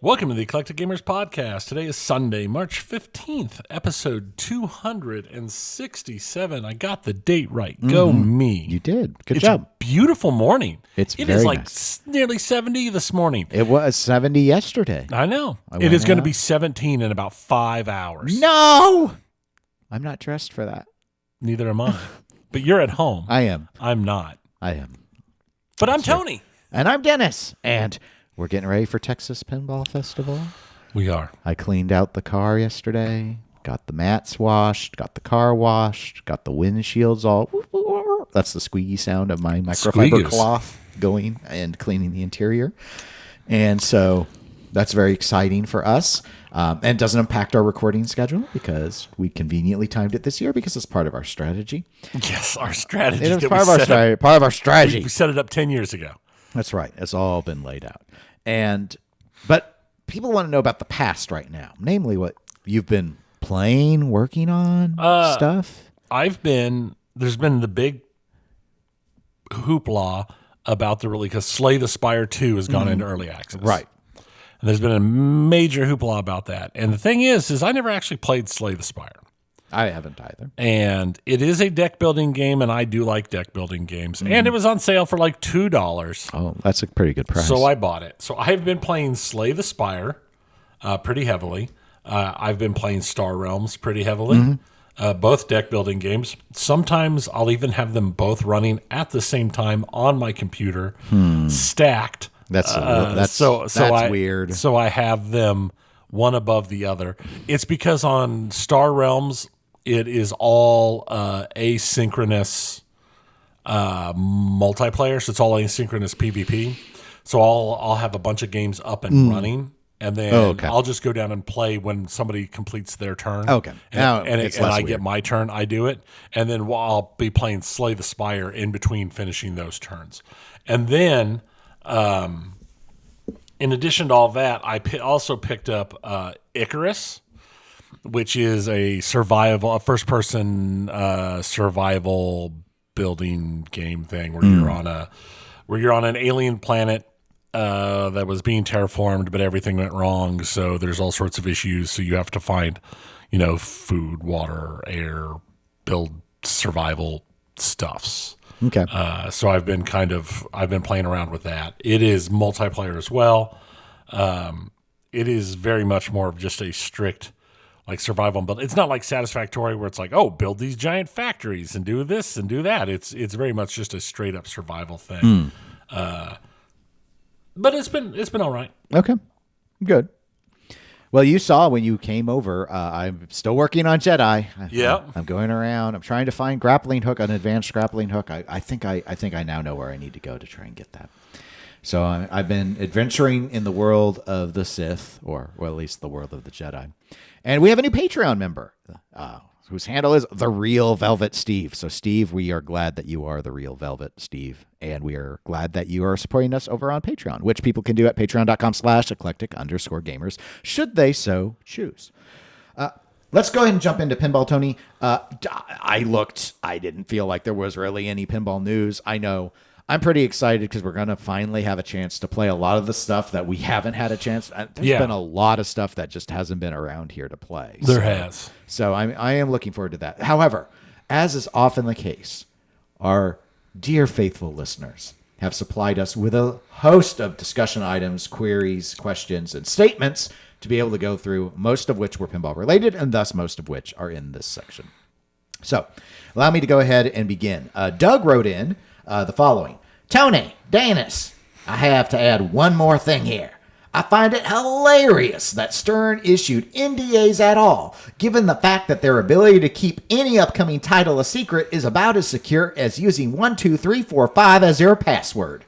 Welcome to the Eclectic Gamers Podcast. Today is Sunday, March 15th, episode 267. I got the date right. Go me. You did. Good job. Beautiful morning. It is like nice. Nearly 70 this morning. It was 70 yesterday. I know. It is going to be 17 in about 5 hours. No! I'm not dressed for that. Neither am I. But you're at home. I am. I'm not. I am. But I'm Tony. And I'm Dennis. And we're getting ready for Texas Pinball Festival. We are. I cleaned out the car yesterday, got the mats washed, got the car washed, got the windshields all... That's the squeaky sound of my microfiber cloth going and cleaning the interior. And so that's very exciting for us. And doesn't impact our recording schedule because we conveniently timed it this year because it's part of our strategy. Yes, our strategy. It was part of our strategy. We set it up 10 years ago. That's right. It's all been laid out. But people want to know about the past right now, namely what you've been playing, working on, stuff. There's been the big hoopla about the release because Slay the Spire 2 has gone into early access. Right. And there's been a major hoopla about that. And the thing is I never actually played Slay the Spire. I haven't either. And it is a deck building game, and I do like deck building games. And it was on sale for like $2. Oh, that's a pretty good price. So I bought it. So I've been playing Slay the Spire pretty heavily. I've been playing Star Realms pretty heavily. Both deck building games. Sometimes I'll even have them both running at the same time on my computer, stacked. That's weird. So I have them one above the other. It's because on Star Realms, it is all asynchronous multiplayer. So it's all asynchronous PvP. So I'll have a bunch of games up and running. And then I'll just go down and play when somebody completes their turn. Okay. And I get my turn, I do it. And then I'll be playing Slay the Spire in between finishing those turns. And then, in addition to all that, I also picked up Icarus, which is a first-person survival building game thing where you're on an alien planet that was being terraformed, but everything went wrong. So there's all sorts of issues. So you have to find, food, water, air, build survival stuffs. Okay. So I've been playing around with that. It is multiplayer as well. It is very much more of just a strict like survival build. It's not like Satisfactory where it's like, oh, build these giant factories and do this and do that. It's very much just a straight up survival thing. But it's been all right. Okay. Good. Well, you saw when you came over, I'm still working on Jedi. Yeah. I'm going around. I'm trying to find an advanced grappling hook. I think I now know where I need to go to try and get that. So I've been adventuring in the world of the Sith, or at least the world of the Jedi. And we have a new Patreon member whose handle is The Real Velvet Steve. So, Steve, we are glad that you are The Real Velvet Steve. And we are glad that you are supporting us over on Patreon, which people can do at patreon.com/eclectic_gamers, should they so choose. Let's go ahead and jump into pinball, Tony. I didn't feel like there was really any pinball news. I know I'm pretty excited because we're going to finally have a chance to play a lot of the stuff that we haven't had a chance. There's been a lot of stuff that just hasn't been around here to play. There has. So I am looking forward to that. However, as is often the case, our dear faithful listeners have supplied us with a host of discussion items, queries, questions, and statements to be able to go through, most of which were pinball related, and thus most of which are in this section. So allow me to go ahead and begin. Doug wrote in the following. Tony, Dennis, I have to add one more thing here. I find it hilarious that Stern issued NDAs at all, given the fact that their ability to keep any upcoming title a secret is about as secure as using 12345 as their password.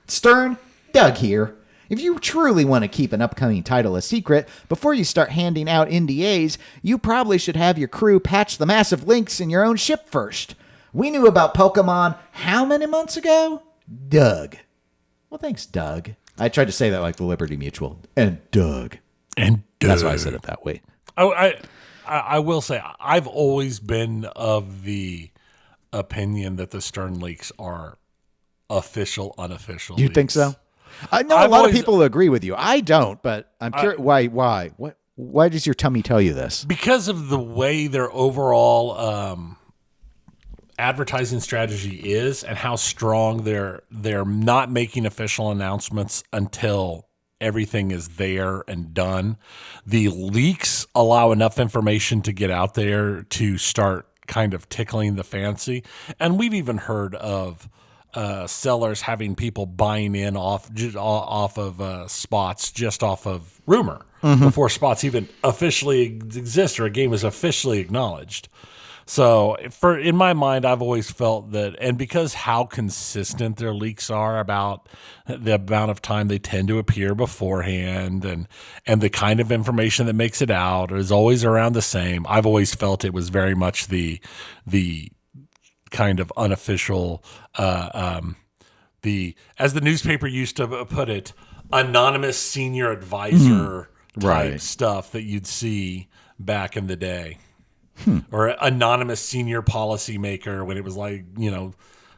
Stern, Doug here. If you truly want to keep an upcoming title a secret, before you start handing out NDAs, you probably should have your crew patch the massive links in your own ship first. We knew about Pokemon how many months ago? Doug. Well, thanks, Doug. I tried to say that like the Liberty Mutual. And Doug. That's why I said it that way. I will say, I've always been of the opinion that the Stern leaks are official, unofficial You leaks. think so? I know a lot of people agree with you. I don't, but I'm curious. Why? Why does your tummy tell you this? Because of the way their overall advertising strategy is, and how strong they're not making official announcements until everything is there and done. The leaks allow enough information to get out there to start kind of tickling the fancy. And we've even heard of sellers having people buying in off of spots just off of rumor before spots even officially exist or a game is officially acknowledged. So in my mind, I've always felt that, and because how consistent their leaks are about the amount of time they tend to appear beforehand and the kind of information that makes it out is always around the same. I've always felt it was very much the kind of unofficial, as the newspaper used to put it, anonymous senior advisor type stuff that you'd see back in the day. Or anonymous senior policymaker when it was like,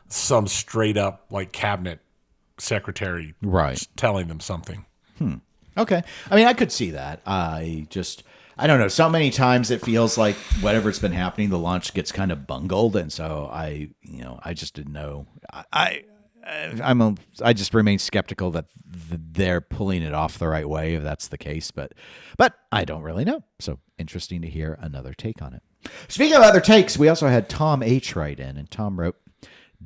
some straight up like cabinet secretary telling them something. Okay. I mean, I could see that. I don't know. So many times it feels like whatever's been happening, the launch gets kind of bungled. And so I just didn't know. I just remain skeptical that they're pulling it off the right way, if that's the case. But I don't really know. So interesting to hear another take on it. Speaking of other takes, we also had Tom H. write in, and Tom wrote,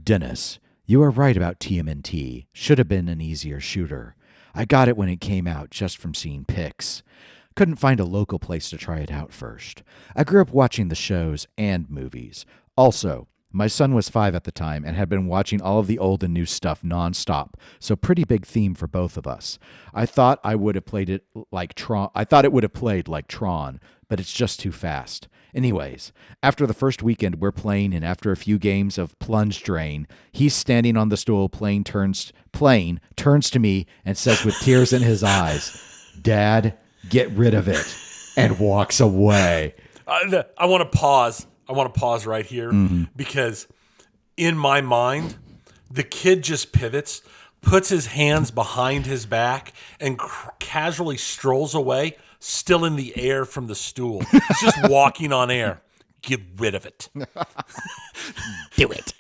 Dennis, you are right about TMNT. Should have been an easier shooter. I got it when it came out just from seeing pics. Couldn't find a local place to try it out first. I grew up watching the shows and movies. Also, my son was 5 at the time and had been watching all of the old and new stuff nonstop, so pretty big theme for both of us. I thought it would have played like Tron, but it's just too fast. Anyways, after the first weekend we're playing, and after a few games of Plunge Drain, he's standing on the stool playing, turns to me and says with tears in his eyes, Dad, get rid of it, and walks away. I want to pause. Right here because in my mind, the kid just pivots, puts his hands behind his back, and casually strolls away, still in the air from the stool. He's just walking on air. Get rid of it. Do it.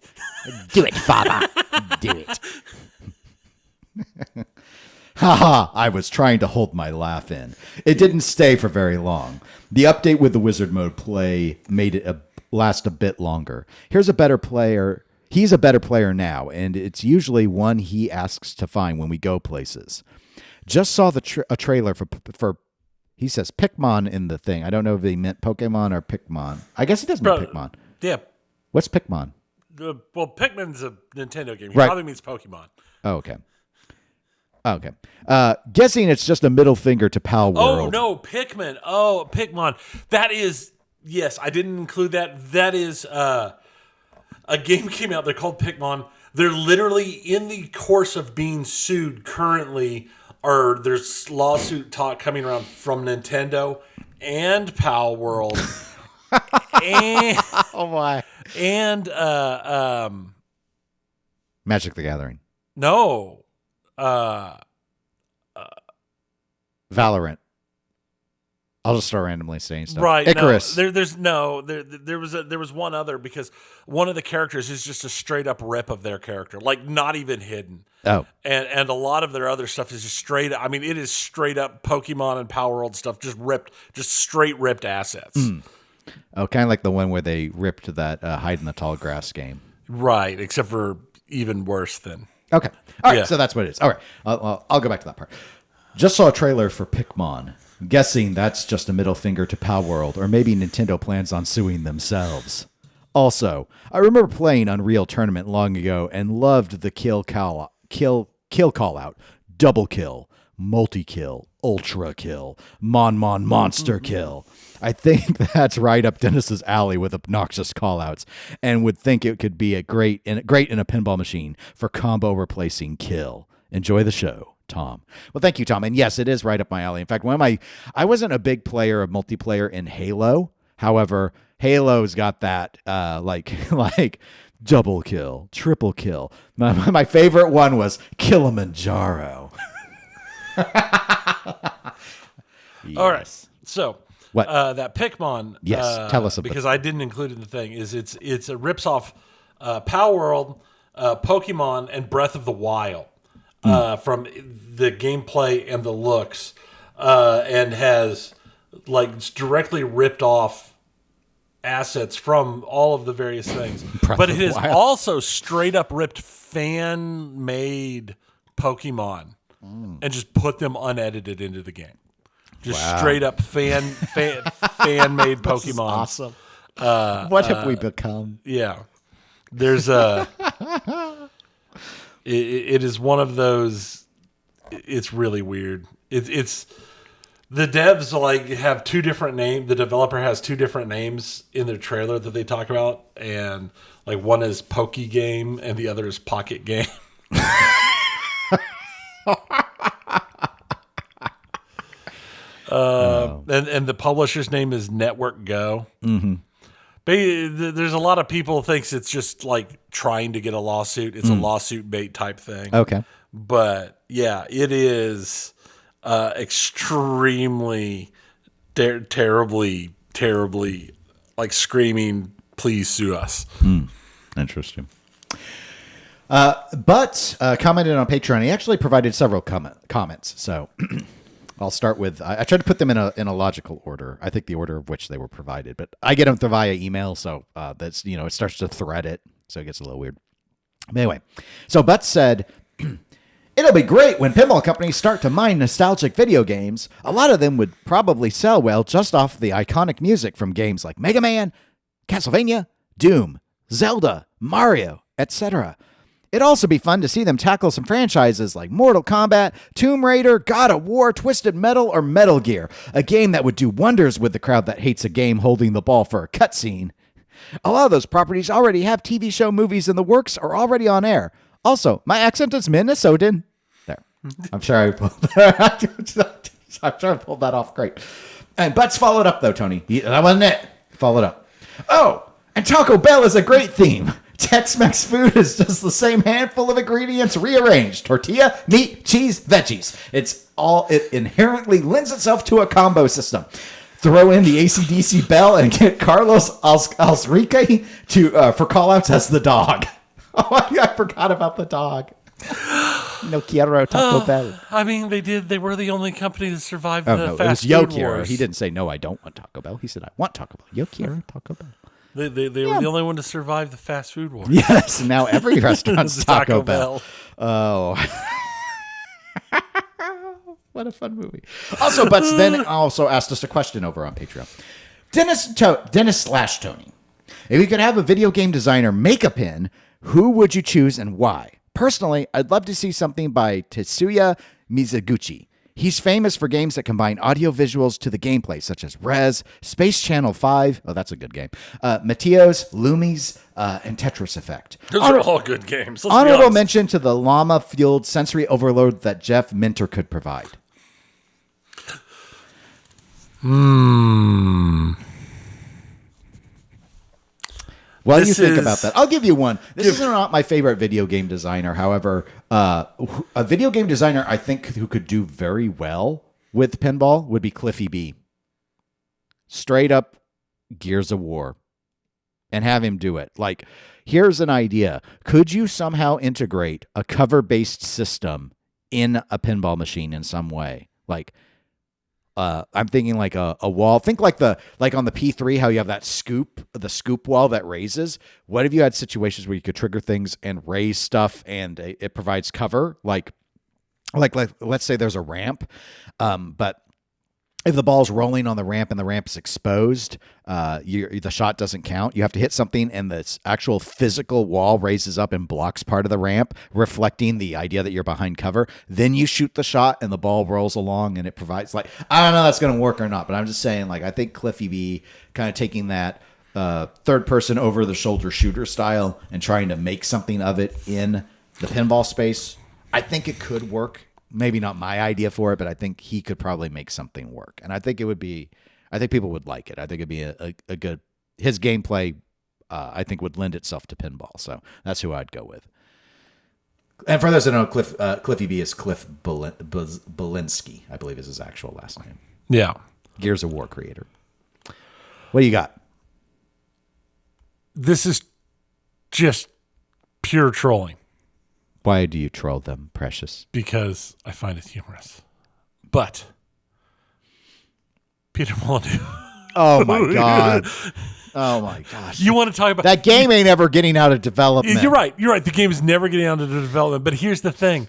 Do it, Father. Do it. Haha, I was trying to hold my laugh in. It didn't stay for very long. The update with the wizard mode play made it last a bit longer. He's a better player now, and it's usually one he asks to find when we go places. Just saw a trailer for he says Pikmin in the thing. I don't know if he meant Pokemon or Pikmin. I guess he does mean Pikmin. Yeah. What's Pikmin? Well, Pikmin's a Nintendo game. He probably means Pokemon. Oh, okay. Okay. Guessing it's just a middle finger to Pal World. Oh, no, Pikmin. Oh, Pikmin. That is, yes, I didn't include that. That is a game came out. They're called Pikmin. They're literally in the course of being sued currently, or there's lawsuit talk coming around from Nintendo and Pal World. And, oh, my. And Magic the Gathering. No. Valorant. I'll just start randomly saying stuff. Right. Icarus. There was one other, because one of the characters is just a straight up rip of their character, like not even hidden. Oh. And a lot of their other stuff is just straight. I mean, it is straight up Pokemon and Power World stuff, just ripped, just straight ripped assets. Oh, kind of like the one where they ripped that Hide in the Tall Grass game. Right. Except for even worse than. Okay. All right. Yeah. So that's what it is. All right. I'll go back to that part. Just saw a trailer for Pikmin. Guessing that's just a middle finger to Pal World, or maybe Nintendo plans on suing themselves. Also, I remember playing Unreal Tournament long ago and loved the kill call out, double kill, multi-kill, ultra kill, monster kill. I think that's right up Dennis's alley with obnoxious callouts, and would think it could be great in a pinball machine for combo replacing kill. Enjoy the show. Tom. Well, thank you, Tom. And yes, it is right up my alley. In fact, I wasn't a big player of multiplayer in Halo. However, Halo's got that like double kill, triple kill. My favorite one was Kilimanjaro. All right. So What? that Pikmin, Yes, tell us about because I didn't include it in the thing, is it's a rips off Power World, Pokemon, and Breath of the Wild from the gameplay and the looks, and has like directly ripped off assets from all of the various things. But it has also straight up ripped fan made Pokemon and just put them unedited into the game. Just straight up fan made Pokemon. Awesome. What have we become? Yeah. There's a it is one of those, it's really weird. It's the devs like have two different names. The developer has two different names in their trailer that they talk about, and like one is Poke Game and the other is Pocket Game. And the publisher's name is Network Go. Mm-hmm. There's a lot of people thinks it's just like trying to get a lawsuit. It's a lawsuit bait type thing. Okay. But yeah, it is extremely terribly like screaming, please sue us. Interesting. But commented on Patreon. He actually provided several comments. So I'll start with, I tried to put them in a logical order. I think the order of which they were provided, but I get them via email. So that's, it starts to thread it. So it gets a little weird. But anyway, so Butts said, it'll be great when pinball companies start to mine nostalgic video games. A lot of them would probably sell well just off the iconic music from games like Mega Man, Castlevania, Doom, Zelda, Mario, etc. It'd also be fun to see them tackle some franchises like Mortal Kombat, Tomb Raider, God of War, Twisted Metal, or Metal Gear, a game that would do wonders with the crowd that hates a game holding the ball for a cutscene. A lot of those properties already have TV show movies in the works or already on air. Also, my accent is Minnesotan. There. I'm sure I pulled that off great. And Butts followed up, though, Tony. That wasn't it. Followed up. Oh, and Taco Bell is a great theme. Tex-Mex food is just the same handful of ingredients rearranged. Tortilla, meat, cheese, veggies. It inherently lends itself to a combo system. Throw in the AC/DC bell and get Carlos Alsrique for callouts as the dog. Oh, I forgot about the dog. No quiero Taco Bell. I mean, they were the only company to survive the fast food food quiero. wars. He didn't say, no, I don't want Taco Bell. He said, I want Taco Bell. Yo quiero Taco Bell. They were the only one to survive the fast food wars. Yes, now every restaurant's Taco Bell. Oh. What a fun movie. Also, Butts then also asked us a question over on Patreon. Dennis/Tony. If you could have a video game designer make a pin, who would you choose and why? Personally, I'd love to see something by Tetsuya Mizuguchi. He's famous for games that combine audio visuals to the gameplay, such as Rez, Space Channel 5, oh, that's a good game, Meteos, Loomies, and Tetris Effect. Those are all good games. Honorable mention to the llama-fueled sensory overload that Jeff Minter could provide. What do you think about that? I'll give you one. This is not my favorite video game designer. However, a video game designer I think who could do very well with pinball would be Cliffy B. Straight up Gears of War. And have him do it. Like, here's an idea. Could you somehow integrate a cover-based system in a pinball machine in some way? Like, I'm thinking like a wall. Think like on the P3, how you have that the scoop wall that raises. What if you had situations where you could trigger things and raise stuff and it provides cover? Like let's say there's a ramp, but if the ball's rolling on the ramp and the ramp is exposed, the shot doesn't count. You have to hit something and this actual physical wall raises up and blocks part of the ramp, reflecting the idea that you're behind cover. Then you shoot the shot and the ball rolls along and it provides I don't know if that's going to work or not, but I'm just saying I think Cliffy B kind of taking that third person over the shoulder shooter style and trying to make something of it in the pinball space. I think it could work. Maybe not my idea for it, but I think he could probably make something work. And I think I think people would like it. I think it'd be a good, his gameplay, I think would lend itself to pinball. So that's who I'd go with. And for those that don't know, Cliffy B is Cliff Belinsky, I believe is his actual last name. Yeah. Gears of War creator. What do you got? This is just pure trolling. Why do you troll them, Precious? Because I find it humorous. But Peter Molyneux. Oh my God. Oh my gosh. You want to talk about that game ain't ever getting out of development. You're right. The game is never getting out of development. But here's the thing.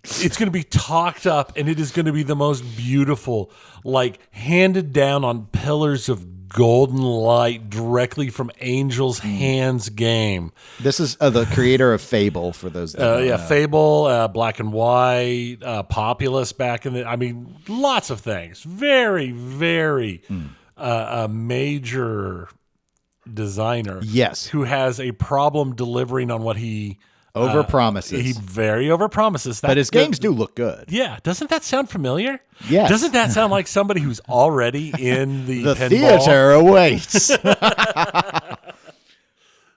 It's going to be talked up, and it is going to be the most beautiful, like handed down on pillars of golden light directly from angels' hands game. This is the creator of Fable, for those that don't know. Fable, Black and White, Populous back in lots of things. Very, very a major designer. Yes. Who has a problem delivering on what he overpromises. He very overpromises. But his games do look good. Yeah. Doesn't that sound familiar? Yes. Doesn't that sound like somebody who's already in the pinball? Theater awaits.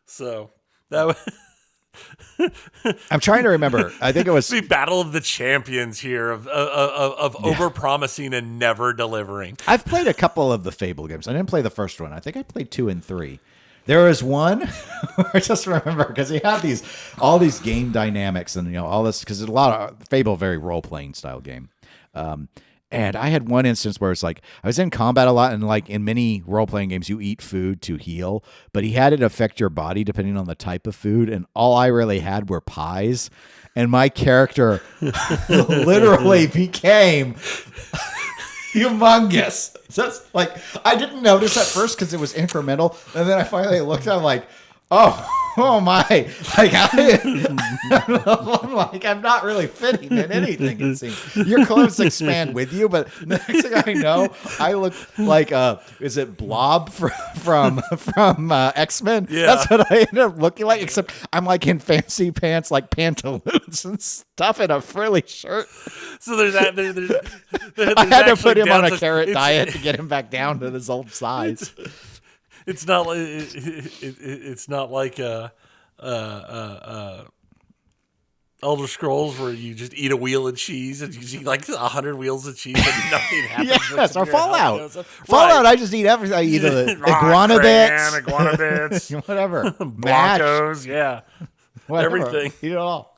So that was... I'm trying to remember. I think it was the battle of the champions here of overpromising and never delivering. I've played a couple of the Fable games. I didn't play the first one. I think I played 2 and 3. There was one where I just remember because he had all these game dynamics and all this because there's a lot of Fable, very role playing style game. And I had one instance where it's like I was in combat a lot, and like in many role playing games, you eat food to heal, but he had it affect your body depending on the type of food. And all I really had were pies, and my character literally became humongous. So it's like I didn't notice at first because it was incremental, and then I finally looked at it like, oh my! Like I'm like I'm not really fitting in anything. It seems your clothes expand with you, but the next thing I know, I look like is it Blob from X-Men? Yeah, that's what I ended up looking like. Except I'm like in fancy pants, like pantaloons and stuff, and a frilly shirt. So there's that. I had to put him on a carrot diet to get him back down to his old size. It's not like it's not like Elder Scrolls where you just eat a wheel of cheese and you eat like 100 wheels of cheese and nothing happens. Yes, or Fallout. Fallout, I just eat everything. I eat iguana bits, whatever, Blancos, yeah, whatever. Everything. Eat it all.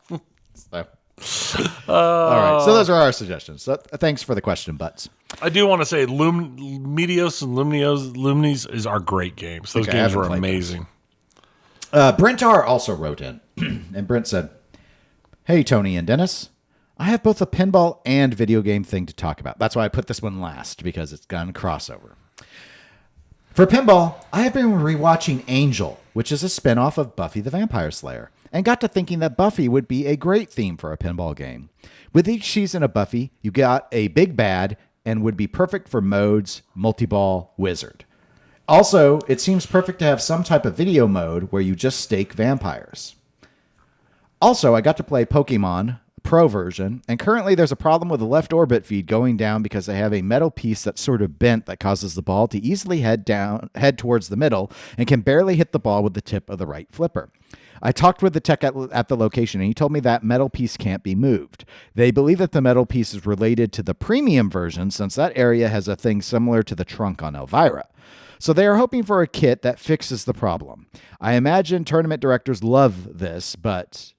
All right, so those are our suggestions. So, thanks for the question, Butts. I do want to say Medios and Lumnies are great games. Those games were amazing. Brent R. also wrote in, and Brent said, "Hey, Tony and Dennis, I have both a pinball and video game thing to talk about. That's why I put this one last, because it's got a crossover. For pinball, I have been rewatching Angel, which is a spinoff of Buffy the Vampire Slayer, and got to thinking that Buffy would be a great theme for a pinball game. With each season of Buffy, you got a big bad and would be perfect for modes, multi-ball, wizard. Also, it seems perfect to have some type of video mode where you just stake vampires. Also, I got to play Pokemon Pro version, and currently there's a problem with the left orbit feed going down because they have a metal piece that's sort of bent that causes the ball to easily head towards the middle and can barely hit the ball with the tip of the right flipper. I talked with the tech at the location, and he told me that metal piece can't be moved. They believe that the metal piece is related to the premium version, since that area has a thing similar to the trunk on Elvira. So they are hoping for a kit that fixes the problem. I imagine tournament directors love this, but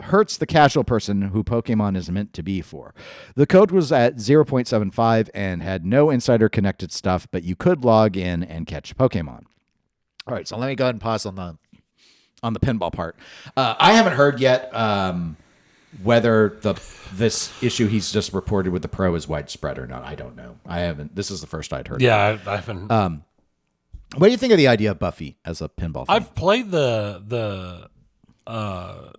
hurts the casual person who Pokemon is meant to be for. The code was at 0.75 and had no insider connected stuff, but you could log in and catch Pokemon. All right, so let me go ahead and pause on the pinball part. I haven't heard yet whether this issue he's just reported with the Pro is widespread or not. I don't know. I haven't. This is the first I'd heard. Yeah, I haven't. What do you think of the idea of Buffy as a pinball thing? I've played the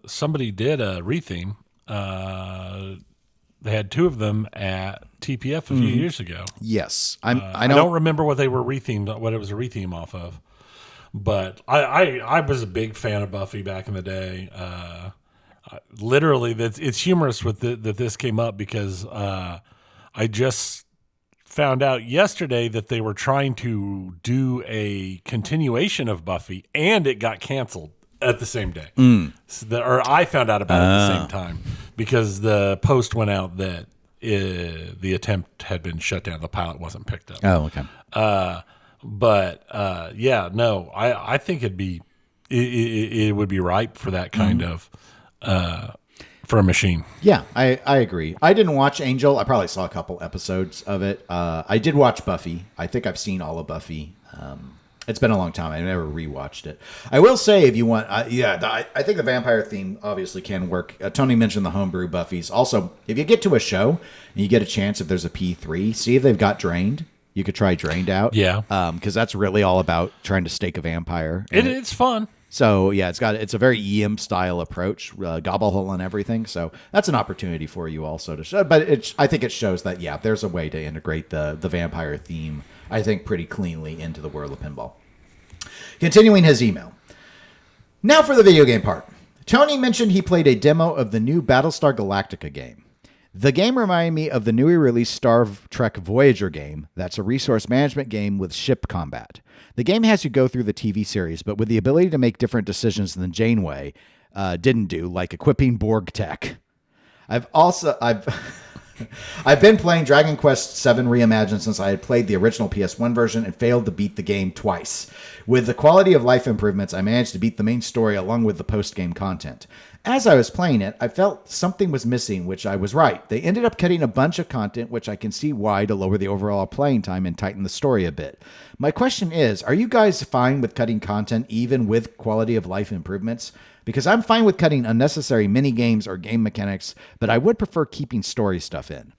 somebody did a retheme. They had 2 of them at TPF a few years ago. Yes, I don't remember what they were rethemed, what it was a retheme off of. But I was a big fan of Buffy back in the day. Literally, it's humorous that this came up because I just found out yesterday that they were trying to do a continuation of Buffy, and it got canceled at the same day. Or I found out about it at the same time because the post went out that the attempt had been shut down. The pilot wasn't picked up. Oh, okay. I think it would be ripe for that kind of for a machine. Yeah, I agree. I didn't watch Angel. I probably saw a couple episodes of it. I did watch Buffy. I think I've seen all of Buffy. It's been a long time. I never rewatched it. I will say, if you want, I think the vampire theme obviously can work. Tony mentioned the homebrew Buffys. Also, if you get to a show and you get a chance, if there's a P3, see if they've got Drained. You could try Drained out. Yeah. Because that's really all about trying to stake a vampire. It's fun. So yeah, it's a very EM style approach, gobble hole and everything. So that's an opportunity for you also to show. But I think it shows that there's a way to integrate the vampire theme, I think, pretty cleanly into the world of pinball. Continuing his email. Now for the video game part. Tony mentioned he played a demo of the new Battlestar Galactica game. The game reminded me of the newly released Star Trek Voyager game. That's a resource management game with ship combat. The game has you go through the TV series, but with the ability to make different decisions than Janeway didn't do, like equipping Borg tech. I've been playing Dragon Quest VII Reimagined since I had played the original PS1 version and failed to beat the game twice. With the quality of life improvements, I managed to beat the main story along with the post-game content. As I was playing it, I felt something was missing, which I was right. They ended up cutting a bunch of content, which I can see why, to lower the overall playing time and tighten the story a bit. My question is, are you guys fine with cutting content even with quality of life improvements? Because I'm fine with cutting unnecessary mini-games or game mechanics, but I would prefer keeping story stuff in.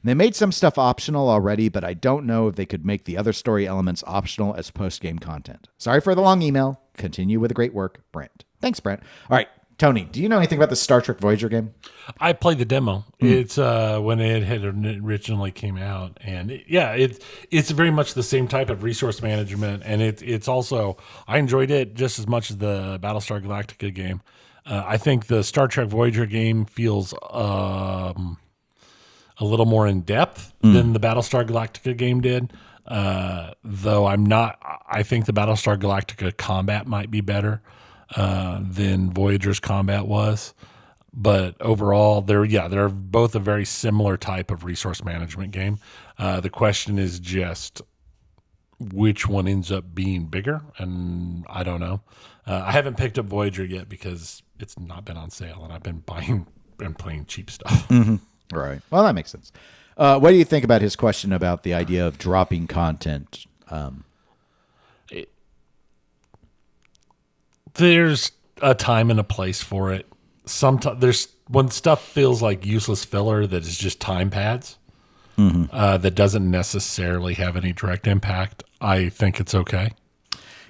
They made some stuff optional already, but I don't know if they could make the other story elements optional as post-game content. Sorry for the long email. Continue with the great work, Brent. Thanks, Brent. All right, Tony, do you know anything about the Star Trek Voyager game? I played the demo. It's when it had originally came out, and it's very much the same type of resource management, and it's also, I enjoyed it just as much as the Battlestar Galactica game. I think the Star Trek Voyager game feels a little more in depth than the Battlestar Galactica game did. Though I think the Battlestar Galactica combat might be better than Voyager's combat was. But overall, they're both a very similar type of resource management game. The question is just which one ends up being bigger, and I don't know. I haven't picked up Voyager yet because it's not been on sale, and I've been buying and playing cheap stuff. Mm-hmm. Right. Well, that makes sense. What do you think about his question about the idea of dropping content? There's a time and a place for it. Sometimes there's when stuff feels like useless filler that is just time pads that doesn't necessarily have any direct impact. I think it's okay.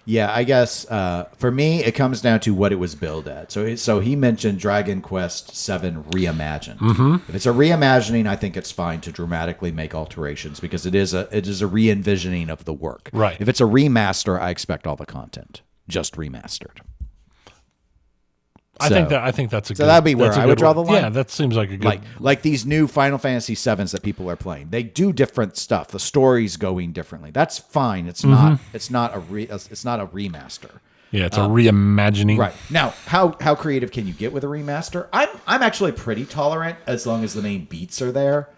Yeah, I guess for me, it comes down to what it was billed at. So he mentioned Dragon Quest VII Reimagined. Mm-hmm. If it's a reimagining, I think it's fine to dramatically make alterations because it is a re-envisioning of the work. Right. If it's a remaster, I expect all the content just remastered. I think that's a good. So that'd be where I would draw the line. Yeah, that seems like a good. Like these new Final Fantasy VIIs that people are playing. They do different stuff. The story's going differently. That's fine. It's not. It's not a remaster. Yeah, it's a reimagining. Right. Now, how creative can you get with a remaster? I'm actually pretty tolerant as long as the main beats are there.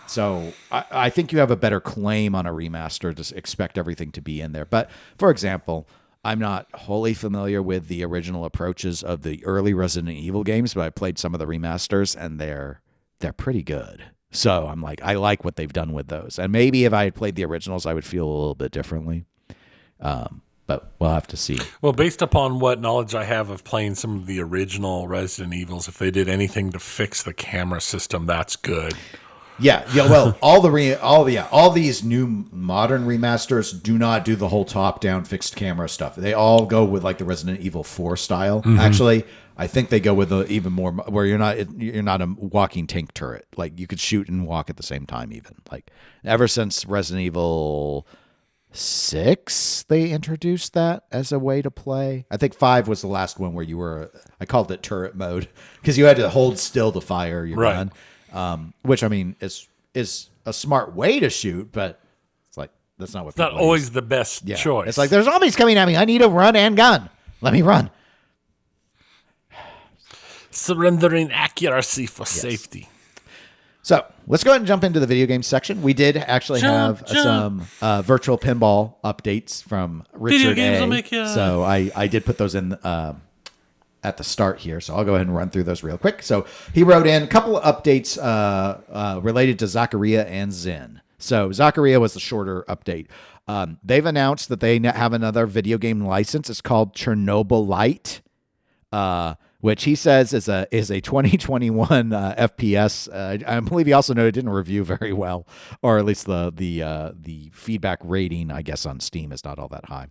So I think you have a better claim on a remaster to expect everything to be in there. But for example, I'm not wholly familiar with the original approaches of the early Resident Evil games, but I played some of the remasters and they're pretty good. So I'm like, I like what they've done with those. And maybe if I had played the originals, I would feel a little bit differently. But we'll have to see. Well, based upon what knowledge I have of playing some of the original Resident Evils, if they did anything to fix the camera system, that's good. Yeah. Well, all these new modern remasters do not do the whole top-down fixed camera stuff. They all go with like the Resident Evil 4 style. Mm-hmm. Actually, I think they go with even more where you're not a walking tank turret. Like you could shoot and walk at the same time. Even like ever since Resident Evil 6, they introduced that as a way to play. I think 5 was the last one where I called it turret mode because you had to hold still to fire your gun. Which I mean is a smart way to shoot, but it's like that's not what. It's not always the best choice. It's like there's zombies coming at me. I need to run and gun. Let me run. surrendering accuracy for safety. So let's go ahead and jump into the video game section. We did actually have some virtual pinball updates from Richard Video games A. will make you... So I did put those in at the start here. So I'll go ahead and run through those real quick. So he wrote in a couple of updates related to Zaccaria and Zen. So Zaccaria was the shorter update. They've announced that they have another video game license. It's called Chernobyl Light. Which he says is a 2021 FPS. I believe he also noted it didn't review very well, or at least the feedback rating, I guess, on Steam is not all that high.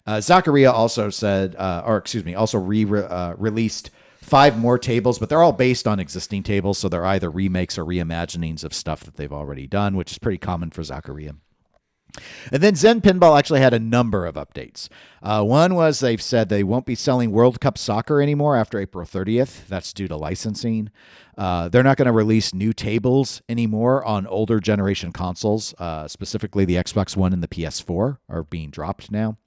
Zaccaria also said, released 5 more tables, but they're all based on existing tables, so they're either remakes or reimaginings of stuff that they've already done, which is pretty common for Zaccaria. And then Zen Pinball actually had a number of updates. One was they've said they won't be selling World Cup Soccer anymore after April 30th. That's due to licensing. They're not going to release new tables anymore on older generation consoles, specifically the Xbox One and the PS4 are being dropped now.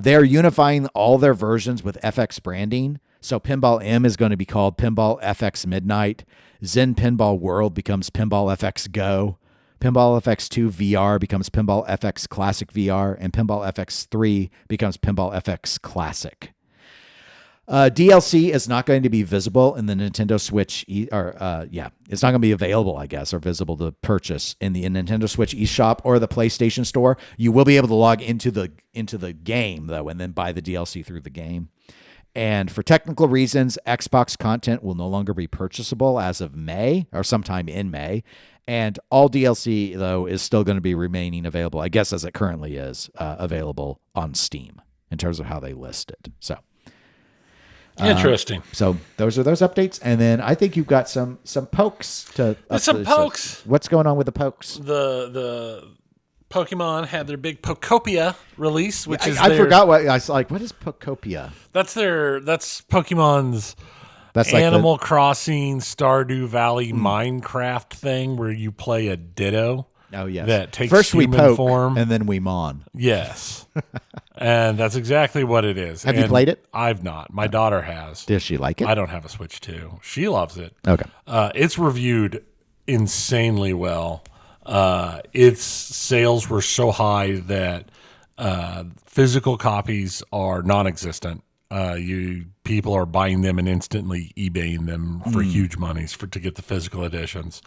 They're unifying all their versions with FX branding. So Pinball M is going to be called Pinball FX Midnight. Zen Pinball World becomes Pinball FX Go. Pinball FX2 VR becomes Pinball FX Classic VR, and Pinball FX3 becomes Pinball FX Classic. DLC is not going to be visible in the Nintendo Switch, it's not going to be available, I guess, or visible to purchase in the Nintendo Switch eShop or the PlayStation Store. You will be able to log into the game though, and then buy the DLC through the game. And for technical reasons, Xbox content will no longer be purchasable as of May or sometime in May. And all DLC, though, is still going to be remaining available, I guess, as it currently is, available on Steam in terms of how they list it. So interesting. So those are those updates. And then I think you've got some pokes to... Some pokes. So what's going on with the pokes? The Pokemon had their big Pokopia release, which is I forgot what... I was like, what is Pokopia? That's Pokemon's... That's like Animal Crossing, Stardew Valley, Minecraft thing where you play a Ditto. Oh, yes. That takes first human we poke, form. And then we mon. Yes. And that's exactly what it is. Have you played it? I've not. My daughter has. Does she like it? I don't have a Switch 2. She loves it. Okay. It's reviewed insanely well. Its sales were so high that physical copies are non-existent. People are buying them and instantly eBaying them for huge monies to get the physical editions.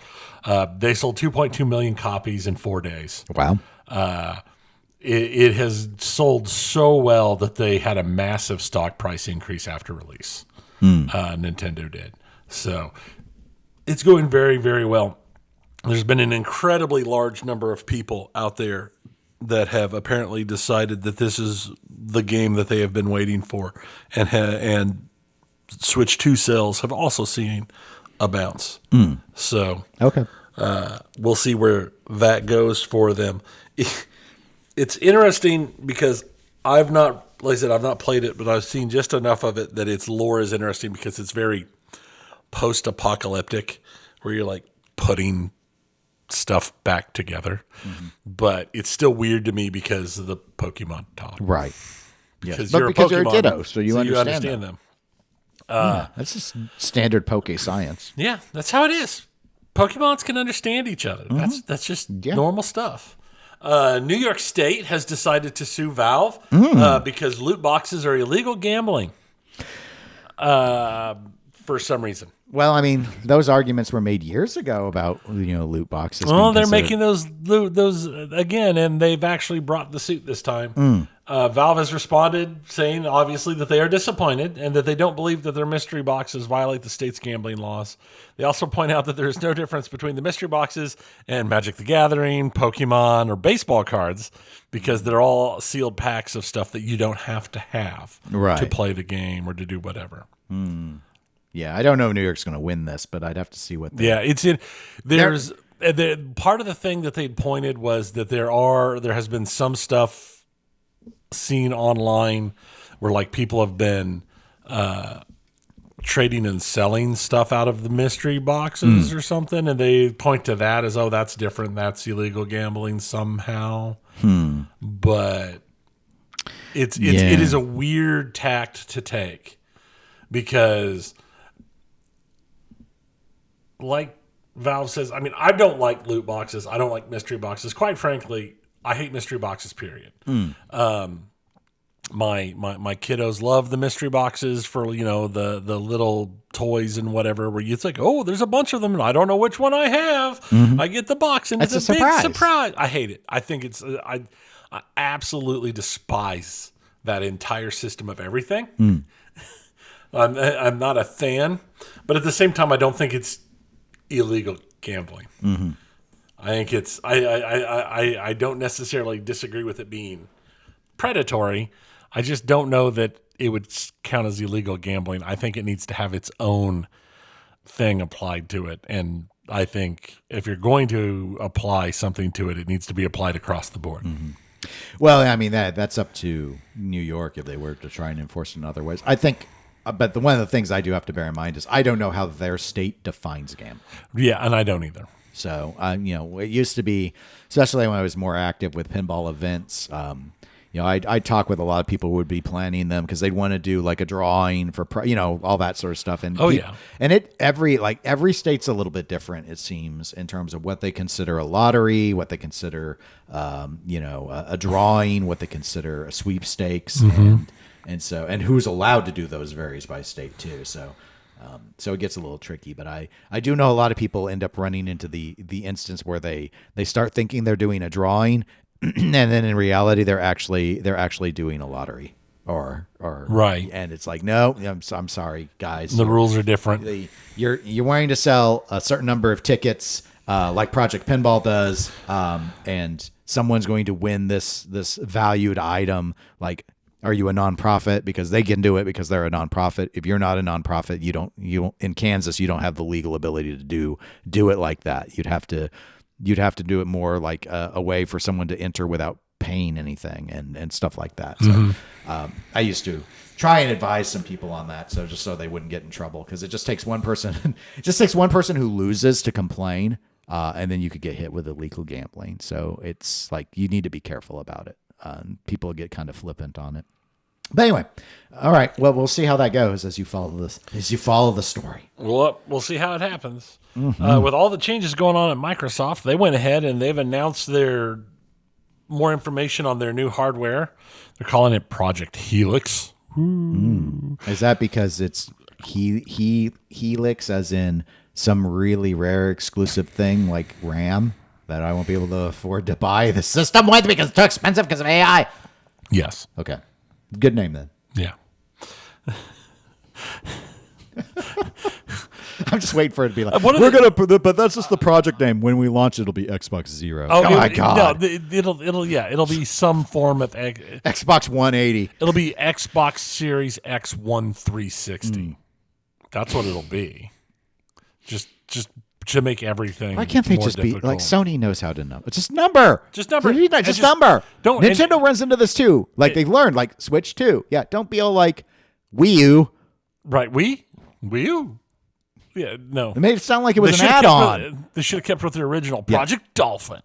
They sold 2.2 million copies in 4 days. Wow. It has sold so well that they had a massive stock price increase after release. Nintendo did. So it's going very, very well. There's been an incredibly large number of people out there that have apparently decided that this is the game that they have been waiting for, and Switch 2 sales have also seen a bounce. So okay, we'll see where that goes for them. It's interesting because I've not played it, but I've seen just enough of it that its lore is interesting because it's very post-apocalyptic, where you're like putting stuff back together, but it's still weird to me because of the Pokemon talk. Right. Because But you're because a you're a Pokemon, Ditto, so you understand them. That's just standard Poke science. Yeah, that's how it is. Pokemons can understand each other. That's just normal stuff. New York State has decided to sue Valve because loot boxes are illegal gambling for some reason. Well, I mean, those arguments were made years ago about loot boxes. Well, they're making those again, and they've actually brought the suit this time. Valve has responded, saying obviously that they are disappointed and that they don't believe that their mystery boxes violate the state's gambling laws. They also point out that there is no difference between the mystery boxes and Magic the Gathering, Pokemon, or baseball cards because they're all sealed packs of stuff that you don't have to have to play the game or to do whatever. Yeah, I don't know if New York's going to win this, but I'd have to see what. There's part of the thing that they pointed was that there has been some stuff seen online where like people have been trading and selling stuff out of the mystery boxes or something, and they point to that as, oh, that's different, that's illegal gambling somehow. But it is a weird tact to take because like Valve says, I mean, I don't like loot boxes. I don't like mystery boxes. Quite frankly, I hate mystery boxes, period. My kiddos love the mystery boxes for, the little toys and whatever, where it's like, oh, there's a bunch of them and I don't know which one I have. I get the box and it's a big surprise. I hate it. I think I absolutely despise that entire system of everything. I'm not a fan, but at the same time, I don't think it's illegal gambling. I think it's I don't necessarily disagree with it being predatory. I just don't know that it would count as illegal gambling. I think it needs to have its own thing applied to it, and I think if you're going to apply something to it, it needs to be applied across the board. Well, I mean that's up to New York if they were to try and enforce it in other ways. I think. But one of the things I do have to bear in mind is I don't know how their state defines gambling. Yeah, and I don't either. So, it used to be, especially when I was more active with pinball events, I'd talk with a lot of people who would be planning them because they'd want to do like a drawing for, all that sort of stuff. And and every state's a little bit different, it seems, in terms of what they consider a lottery, what they consider, a drawing, what they consider a sweepstakes, and who's allowed to do those varies by state too. So it gets a little tricky, but I do know a lot of people end up running into the instance where they start thinking they're doing a drawing, and then in reality they're actually doing a lottery or right. And it's like, no, I'm sorry, guys. The rules are different. You're wanting to sell a certain number of tickets, like Project Pinball does, and someone's going to win this valued item, like. Are you a nonprofit? Because they can do it because they're a nonprofit. If you're not a nonprofit, you don't in Kansas, you don't have the legal ability to do it like that. You'd have to do it more like a way for someone to enter without paying anything and stuff like that. So I used to try and advise some people on that, so they wouldn't get in trouble, because it just takes one person. It just takes one person who loses to complain, and then you could get hit with illegal gambling. So it's like you need to be careful about it. People get kind of flippant on it. But anyway, all right. Well, we'll see how that goes as you follow the story. We'll see how it happens. With all the changes going on at Microsoft, they went ahead and they've announced their more information on their new hardware. They're calling it Project Helix. Is that because it's Helix, as in some really rare exclusive thing like RAM that I won't be able to afford to buy the system with because it's too expensive because of AI? Yes. Okay. Good name then. Yeah. I'm just waiting for it to be like, but that's just the project name. When we launch, it'll be Xbox Zero. Oh my God. No, it'll be some form of Xbox 180. It'll be Xbox Series X1 360. That's what it'll be. Just to make everything. Why can't they more just difficult. be like Sony knows how to number? Just number. Just number. Just number. Don't. Nintendo runs into this too. Like they've learned. Like Switch too. Yeah. Don't be all like Wii U. Right. Wii U. Yeah. No. It made it sound like it was an add-on. They should have kept with the original Project Dolphin.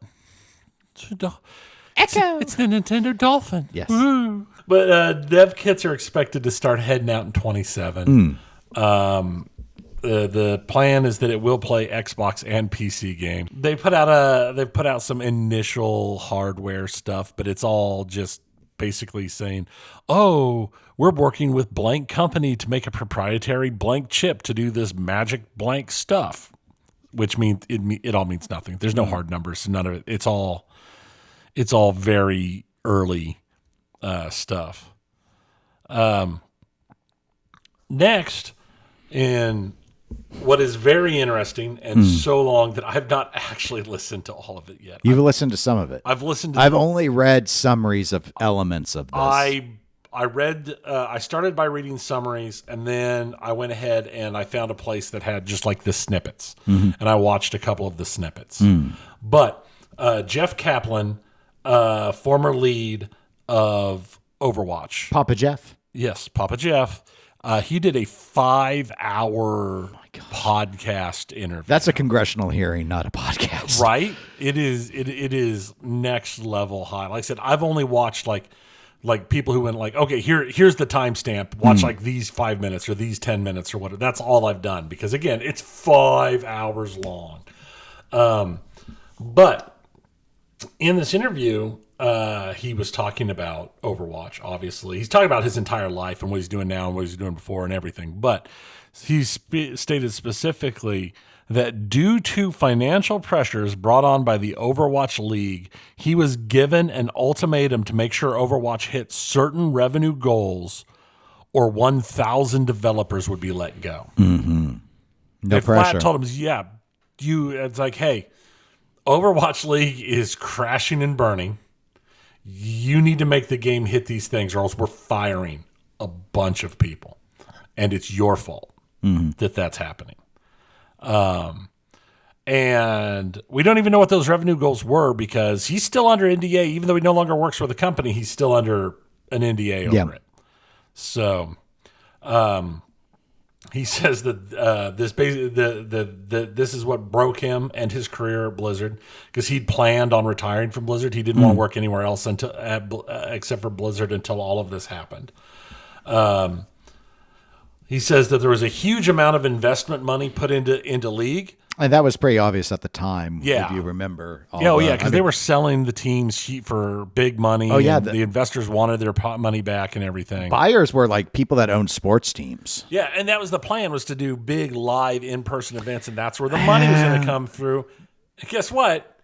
Echo. It's the Nintendo Dolphin. Yes. Woo. But dev kits are expected to start heading out in 2027. The plan is that it will play Xbox and PC games. They've put out some initial hardware stuff, but it's all just basically saying, "Oh, we're working with blank company to make a proprietary blank chip to do this magic blank stuff," which means it all means nothing. There's no hard numbers, none of it. It's all very early stuff. Next, in what is very interesting and so long that I've not actually listened to all of it yet. You've listened to some of it. I've only read summaries of elements of this. I read. I started by reading summaries, and then I went ahead and I found a place that had just like the snippets, and I watched a couple of the snippets. But Jeff Kaplan, former lead of Overwatch, Papa Jeff. Yes, Papa Jeff. He did a 5-hour podcast interview. That's a congressional hearing, not a podcast. Right? It is next level high. Like I said, I've only watched like like people who went like, okay, here's the timestamp. Watch like these 5 minutes or these 10 minutes or whatever. That's all I've done because again, it's 5 hours long. But in this interview, he was talking about Overwatch. Obviously, he's talking about his entire life and what he's doing now and what he's doing before and everything. But he stated specifically that due to financial pressures brought on by the Overwatch League, he was given an ultimatum to make sure Overwatch hit certain revenue goals or 1,000 developers would be let go. Mm-hmm. No they pressure. flat told him, yeah, it's like, hey, Overwatch League is crashing and burning. You need to make the game hit these things or else we're firing a bunch of people. And it's your fault that that's happening. And we don't even know what those revenue goals were because he's still under NDA. Even though he no longer works for the company, he's still under an NDA over it. So he says that this basically this is what broke him and his career at Blizzard because he'd planned on retiring from Blizzard. He didn't want to work anywhere else except for Blizzard until all of this happened. He says that there was a huge amount of investment money put into League. And that was pretty obvious at the time, Yeah. if you remember. Because they were selling the teams for big money. Oh, yeah. The investors wanted their money back and everything. Buyers were like people that owned sports teams. Yeah, and that was the plan, was to do big live in-person events, and that's where the money was going to come through. And guess what?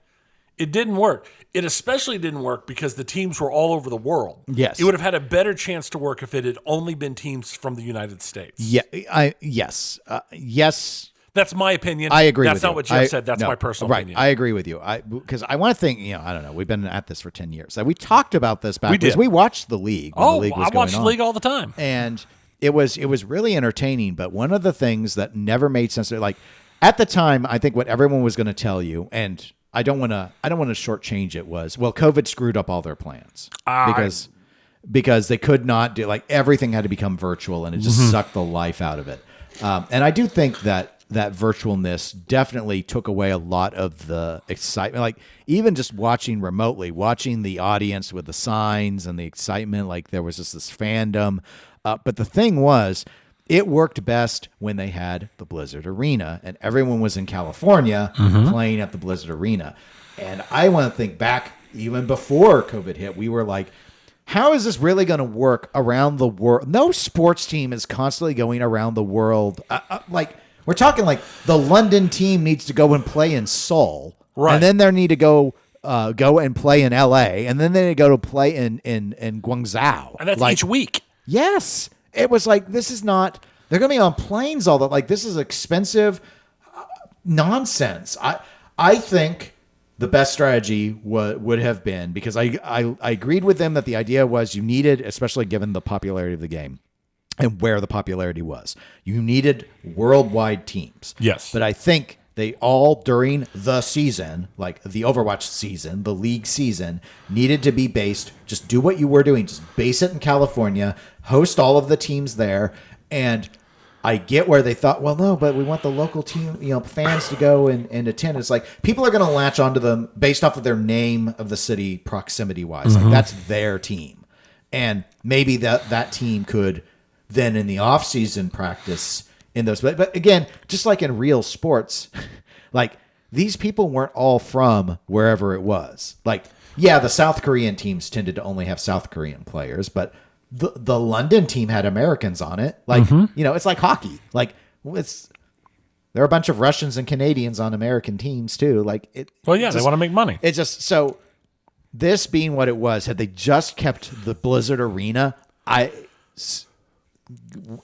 It didn't work. It especially didn't work because the teams were all over the world. Yes. It would have had a better chance to work if it had only been teams from the United States. Yeah, yes. That's my opinion. I agree with you. That's not what Jeff said. That's my personal opinion. I agree with you. Because I want to think, I don't know. We've been at this for 10 years. We talked about this back because we watched the league. When the league was I watched the league all the time. And it was really entertaining. But one of the things that never made sense, like at the time, I think what everyone was going to tell you, and I don't want to shortchange it, was, well, COVID screwed up all their plans because they could not do, like, everything had to become virtual and it just sucked the life out of it. And I do think that virtualness definitely took away a lot of the excitement. Like even just watching remotely, watching the audience with the signs and the excitement, like there was just this fandom. But the thing was, it worked best when they had the Blizzard Arena and everyone was in California playing at the Blizzard Arena. And I want to think back even before COVID hit, we were like, how is this really going to work around the world? No sports team is constantly going around the world. We're talking like the London team needs to go and play in Seoul, right? And then they need to go and play in L.A. and then they go to play in Guangzhou, and that's each week. Yes, it was like this is not. They're going to be on planes all that. Like this is expensive nonsense. I think the best strategy would have been, because I agreed with them that the idea was you needed, especially given the popularity of the game and where the popularity was, you needed worldwide teams. Yes. But I think they all, during the season, like the Overwatch season, the league season, needed to be based, just do what you were doing, just base it in California, host all of the teams there. And I get where they thought, well, no, but we want the local team, fans to go and attend. It's like people are going to latch onto them based off of their name of the city, proximity wise. Like that's their team. And maybe that team could then in the off season practice in those. But again, just like in real sports, like these people weren't all from wherever it was. Like, yeah, the South Korean teams tended to only have South Korean players, but the London team had Americans on it. Like, it's like hockey. Like there are a bunch of Russians and Canadians on American teams too. Like it. Well, yeah, they want to make money. It just, so this being what it was, had they just kept the Blizzard Arena,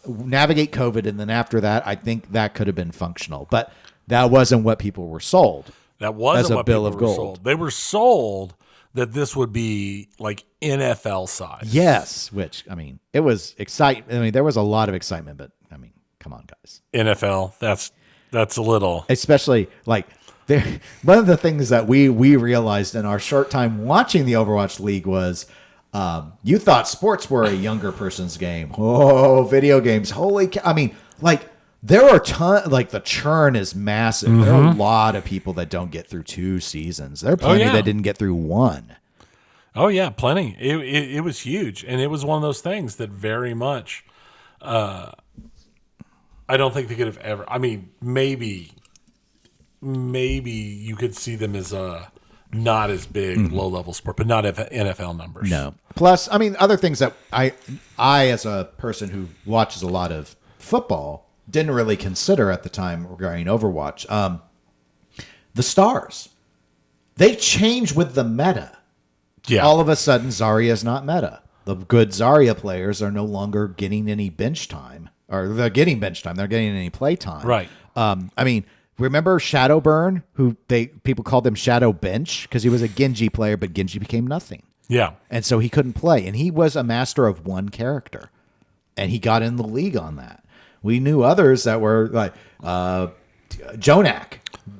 navigate COVID, and then after that, I think that could have been functional. But that wasn't what people were sold. That wasn't as a what bill people of were gold. sold. They were sold that this would be like NFL size. Yes, which, it was exciting. There was a lot of excitement, but come on, guys. NFL, that's a little. Especially like one of the things that we realized in our short time watching the Overwatch League was, you thought sports were a younger person's game. Oh, video games. Holy cow. There are the churn is massive. There are a lot of people that don't get through 2 seasons. There are plenty that didn't get through 1. Oh yeah, plenty. It was huge, and it was one of those things that very much. I don't think they could have ever. I mean, maybe you could see them as a not as big low level sport, but not NFL numbers. No. Plus, I mean, other things that I as a person who watches a lot of football didn't really consider at the time regarding Overwatch. The stars, they change with the meta. Yeah. All of a sudden, Zarya's not meta. The good Zarya players are no longer getting any bench time, or they're getting bench time. They're getting any play time. Right. I mean, remember Shadowburn, who people called him Shadow Bench because he was a Genji player, but Genji became nothing. Yeah. And so he couldn't play. And he was a master of one character. And he got in the league on that. We knew others that were like Jonak,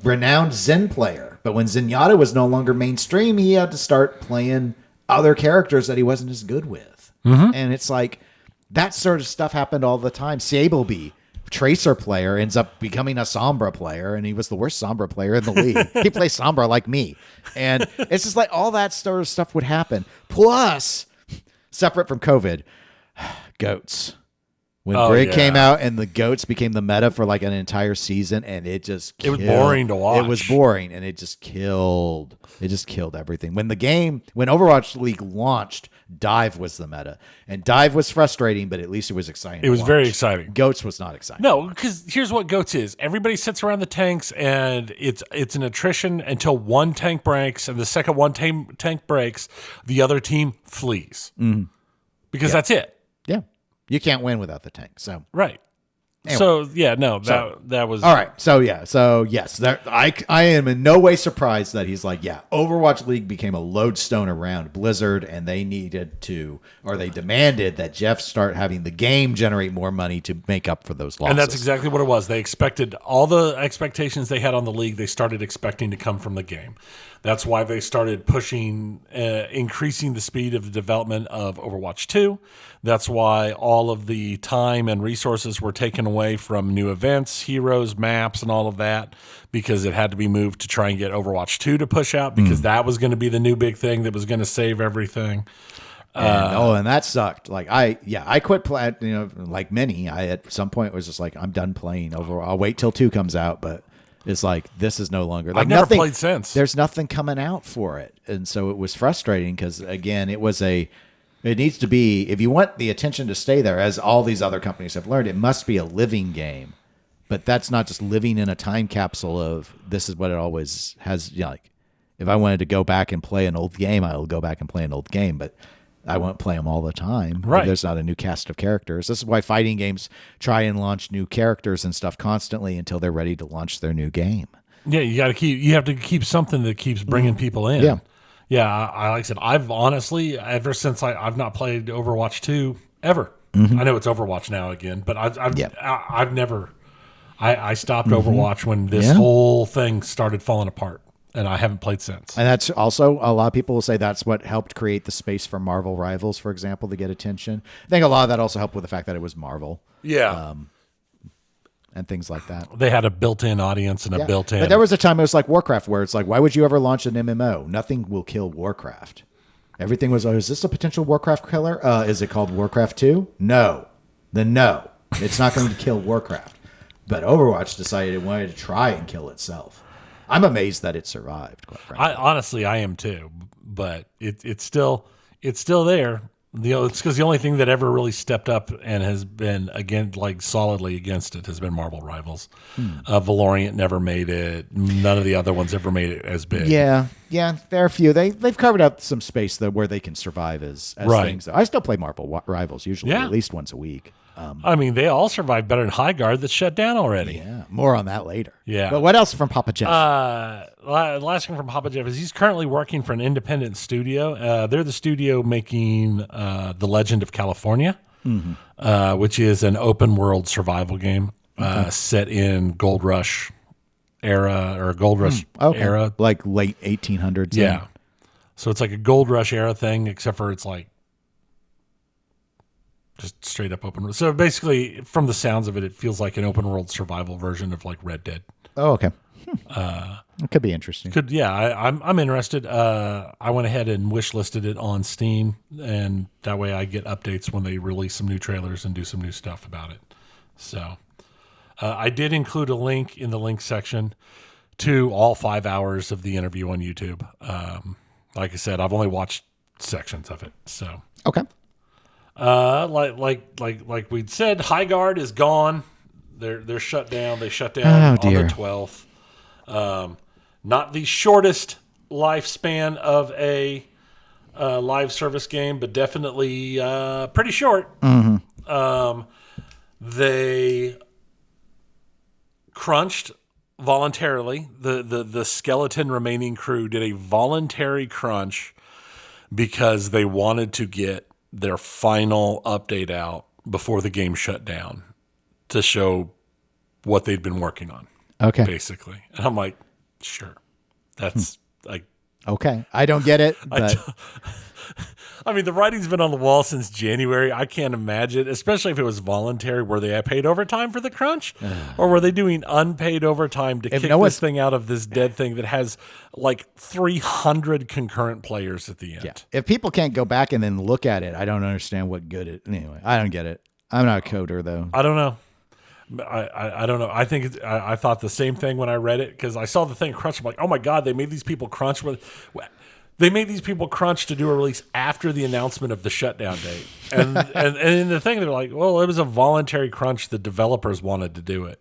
renowned Zen player. But when Zenyatta was no longer mainstream, he had to start playing other characters that he wasn't as good with. And it's like that sort of stuff happened all the time. Sableby, Tracer player, ends up becoming a Sombra player, and he was the worst Sombra player in the league. He plays Sombra like me. And it's just like all that sort of stuff would happen. Plus, separate from COVID, goats. When Brig came out and the goats became the meta for like an entire season, and it just killed. It was boring to watch. It was boring, and it just killed. It just killed everything. When Overwatch League launched, Dive was the meta, and Dive was frustrating, but at least it was exciting. It was very exciting. Goats was not exciting. No, because here's what Goats is. Everybody sits around the tanks, and it's an attrition until one tank breaks, and the second one tank breaks, the other team flees. Because that's it. Yeah. You can't win without the tank. So Right. Anyway. So yeah, no, that was all right. So yes, I am in no way surprised that he's like, Overwatch League became a lodestone around Blizzard, and they demanded that Jeff start having the game generate more money to make up for those losses. And that's exactly what it was. They expected all the expectations they had on the league, they started expecting to come from the game. That's why they started pushing, increasing the speed of the development of Overwatch 2. That's why all of the time and resources were taken away from new events, heroes, maps, and all of that, because it had to be moved to try and get Overwatch 2 to push out, because that was going to be the new big thing that was going to save everything. And that sucked. Like I quit playing. Like many, I at some point was just like, I'm done playing Overwatch. I'll wait till 2 comes out, but. It's like, this is no longer. Like, I've never played since. There's nothing coming out for it. And so it was frustrating because, again, it needs to be, if you want the attention to stay there, as all these other companies have learned, it must be a living game. But that's not just living in a time capsule of this is what it always has. Like, if I wanted to go back and play an old game, I will go back and play an old game. But I won't play them all the time. Right. There's not a new cast of characters. This is why fighting games try and launch new characters and stuff constantly until they're ready to launch their new game. Yeah, you have to keep something that keeps bringing people in. Yeah. Yeah, I like I said, I've honestly, ever since I've not played Overwatch 2 ever. I know it's Overwatch now again, but I've never, I stopped Overwatch when this whole thing started falling apart. And I haven't played since. And that's also, a lot of people will say that's what helped create the space for Marvel Rivals, for example, to get attention. I think a lot of that also helped with the fact that it was Marvel. Yeah. And things like that. They had a built-in audience and a built-in... But there was a time it was like Warcraft, where it's like, why would you ever launch an MMO? Nothing will kill Warcraft. Everything was, is this a potential Warcraft killer? Is it called Warcraft 2? No. Then no. It's not going to kill Warcraft. But Overwatch decided it wanted to try and kill itself. I'm amazed that it survived, quite frankly. Honestly, I am too. But it's still there. It's because the only thing that ever really stepped up and has been solidly against it has been Marvel Rivals. Valorant never made it. None of the other ones ever made it as big. Yeah, there are a few. They've carved out some space where they can survive as things. I still play Marvel Rivals usually at least once a week. I mean, they all survived better than Highguard that's shut down already. Yeah, more on that later. Yeah. But what else from Papa Jeff? Last thing from Papa Jeff is he's currently working for an independent studio. They're the studio making The Legend of California, which is an open world survival game set in Gold Rush era or Gold Rush era. Like late 1800s. Yeah. So it's like a Gold Rush era thing, except for it's like just straight up open world. So basically, from the sounds of it, it feels like an open world survival version of like Red Dead. Oh, okay. It could be interesting. I'm interested. I went ahead and wish listed it on Steam, and that way I get updates when they release some new trailers and do some new stuff about it. So I did include a link in the link section to all 5 hours of the interview on YouTube. Like I said, I've only watched sections of it. So Okay. like we'd said, Highguard is gone. They're shut down. They shut down on the 12th. Not the shortest lifespan of a live service game, but definitely pretty short. They crunched voluntarily. The skeleton remaining crew did a voluntary crunch because they wanted to get their final update out before the game shut down to show what they'd been working on. Okay. Basically. And I'm like, sure. That's like, okay. I don't get it, but I mean, the writing's been on the wall since January. I can't imagine, especially if it was voluntary. Were they paid overtime for the crunch? Or were they doing unpaid overtime to kick this thing out of this dead thing that has like 300 concurrent players at the end? yeah. If people can't go back and then look at it, I don't understand what good it. Anyway, I don't get it. I'm not a coder though. I don't know. I don't know. I think I thought the same thing when I read it because I saw the thing crunch. I'm like, oh my god, they made these people crunch They made these people crunch to do a release after the announcement of the shutdown date, and in the thing they're like, well, it was a voluntary crunch. The developers wanted to do it